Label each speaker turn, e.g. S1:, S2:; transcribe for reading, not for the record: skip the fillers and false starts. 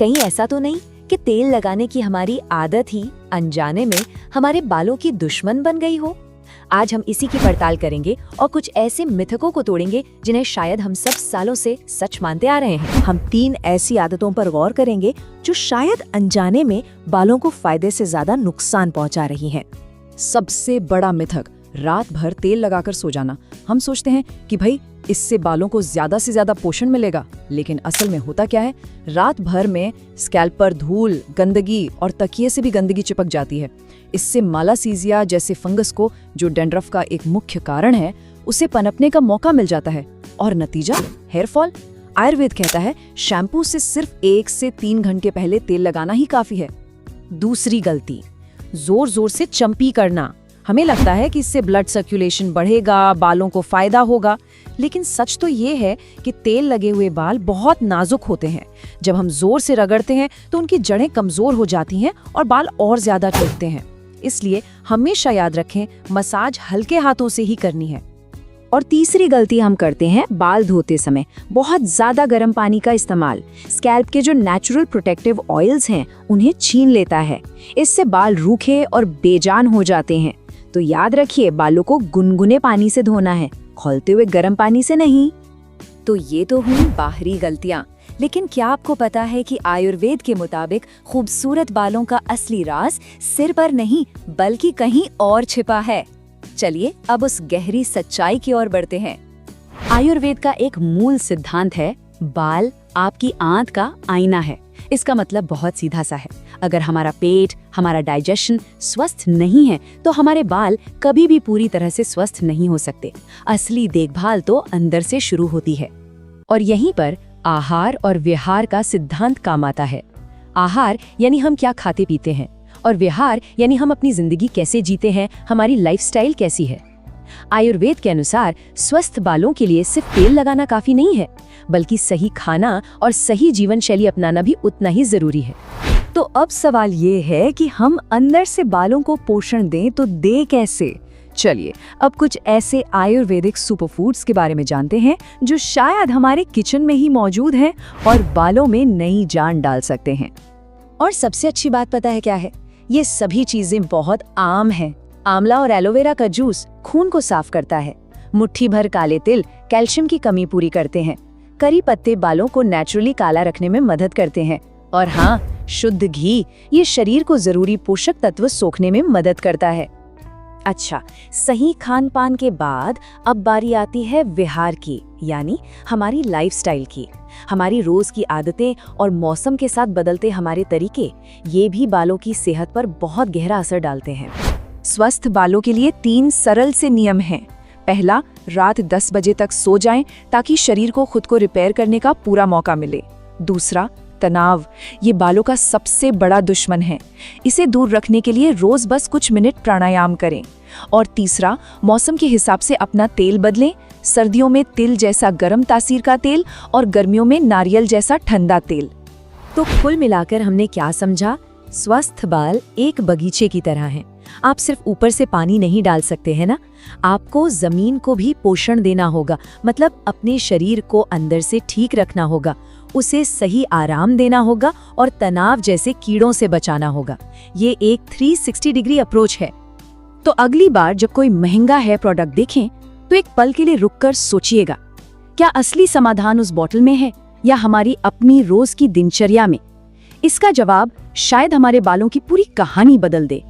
S1: कहीं ऐसा तो नहीं कि तेल लगाने की हमारी आदत ही अनजाने में हमारे बालों की दुश्मन बन गई हो? आज हम इसी की पड़ताल करेंगे और कुछ ऐसे मिथकों को तोड़ेंगे जिन्हें शायद हम सब सालों से सच मानते आ रहे हैं।
S2: हम 3 ऐसी आदतों पर गौर करेंगे जो शायद अनजाने में बालों को फायदे से ज्यादा नुकसान पहुंचा रही हैं।
S3: सबसे बड़ा मिथक, रात भर तेल लगाकर सो जाना। हम सोचते हैं कि भाई इससे बालों को ज्यादा से ज्यादा पोषण मिलेगा, लेकिन असल में होता क्या है, रात भर में स्कैल्प पर धूल, गंदगी और तकिए से भी गंदगी चिपक जाती है। इससे मालासीजिया जैसे फंगस को, जो डैंड्रफ का एक मुख्य कारण है, उसे पनपने का मौका मिल जाता है और नतीजा हेयर फॉल। आयुर्वेद कहता है शैम्पू से सिर्फ 1 से 3 घंटे पहले तेल लगाना ही काफी है।
S2: दूसरी गलती, जोर जोर से चंपी करना। हमें लगता है कि इससे ब्लड सर्कुलेशन बढ़ेगा, बालों को फायदा होगा, लेकिन सच तो ये है कि तेल लगे हुए बाल बहुत नाजुक होते हैं। जब हम जोर से रगड़ते हैं तो उनकी जड़ें कमजोर हो जाती हैं और बाल और ज्यादा टूटते हैं। इसलिए हमेशा याद रखें, मसाज हल्के हाथों से ही करनी है।
S1: और तीसरी गलती हम करते हैं बाल धोते समय बहुत ज्यादा गर्म पानी का इस्तेमाल। स्कैल्प के जो नेचुरल प्रोटेक्टिव ऑयल्स हैं उन्हें छीन लेता है। इससे बाल रूखे और बेजान हो जाते हैं। तो याद रखिए, बालों को गुनगुने पानी से धोना है, खौलते हुए गर्म पानी से नहीं। तो ये तो हुई बाहरी गलतियां, लेकिन क्या आपको पता है कि आयुर्वेद के मुताबिक खूबसूरत बालों का असली राज सिर पर नहीं बल्कि कहीं और छिपा है। चलिए अब उस गहरी सच्चाई की ओर बढ़ते हैं। आयुर्वेद का एक मूल सिद्धांत है, बाल आपकी आंत का आईना है। इसका मतलब बहुत सीधा सा है, अगर हमारा पेट, हमारा डाइजेशन स्वस्थ नहीं है तो हमारे बाल कभी भी पूरी तरह से स्वस्थ नहीं हो सकते। असली देखभाल तो अंदर से शुरू होती है। और यहीं पर आहार और विहार का सिद्धांत काम आता है। आहार यानी हम क्या खाते पीते हैं, और विहार यानी हम अपनी जिंदगी कैसे जीते हैं, हमारी लाइफस्टाइल कैसी है। आयुर्वेद के अनुसार स्वस्थ बालों के लिए सिर्फ तेल लगाना काफी नहीं है, बल्कि सही खाना और सही जीवन शैली अपनाना भी उतना ही जरूरी है। तो अब सवाल ये है कि हम अंदर से बालों को पोषण दें तो दे कैसे? चलिए अब कुछ ऐसे आयुर्वेदिक सुपरफूड्स के बारे में जानते हैं जो शायद हमारे किचन में ही मौजूद हैं और बालों में नई जान डाल सकते हैं। और सबसे अच्छी बात पता है क्या है? ये सभी चीजें बहुत आम हैं। आंवला और एलोवेरा का जूस खून को साफ करता है। मुट्ठी भर काले तिल कैल्शियम की कमी पूरी करते हैं। करी पत्ते बालों को नेचुरली काला रखने में मदद करते हैं। और हाँ, शुद्ध घी ये शरीर को जरूरी पोषक तत्व सोखने में मदद करता है। अच्छा, सही खान पान के बाद अब बारी आती है विहार की, यानी हमारी लाइफस्टाइल की। हमारी रोज की आदतें और मौसम के साथ बदलते हमारे तरीके, ये भी बालों की सेहत पर बहुत गहरा असर डालते हैं। स्वस्थ बालों के लिए 3 सरल से नियम हैं। पहला, रात 10 बजे तक सो जाएं ताकि शरीर को खुद को रिपेयर करने का पूरा मौका मिले। दूसरा, तनाव, ये बालों का सबसे बड़ा दुश्मन है। इसे दूर रखने के लिए रोज बस कुछ मिनट प्राणायाम करें। और तीसरा, मौसम के हिसाब से अपना तेल बदलें। सर्दियों में तिल जैसा गर्म तासीर का तेल और गर्मियों में नारियल जैसा ठंडा तेल। तो कुल मिलाकर हमने क्या समझा? स्वस्थ बाल एक बगीचे की तरह हैं। आप सिर्फ ऊपर से पानी नहीं डाल सकते हैं ना, आपको जमीन को भी पोषण देना होगा। मतलब अपने शरीर को अंदर से ठीक रखना होगा, उसे सही आराम देना होगा और तनाव जैसे कीड़ों से बचाना होगा। ये एक 360 डिग्री अप्रोच है। तो अगली बार जब कोई महंगा हेयर प्रोडक्ट देखें तो एक पल के लिए रुककर सोचिएगा, क्या असली समाधान उस बोतल में है या हमारी अपनी रोज की दिनचर्या में? इसका जवाब शायद हमारे बालों की पूरी कहानी बदल दे।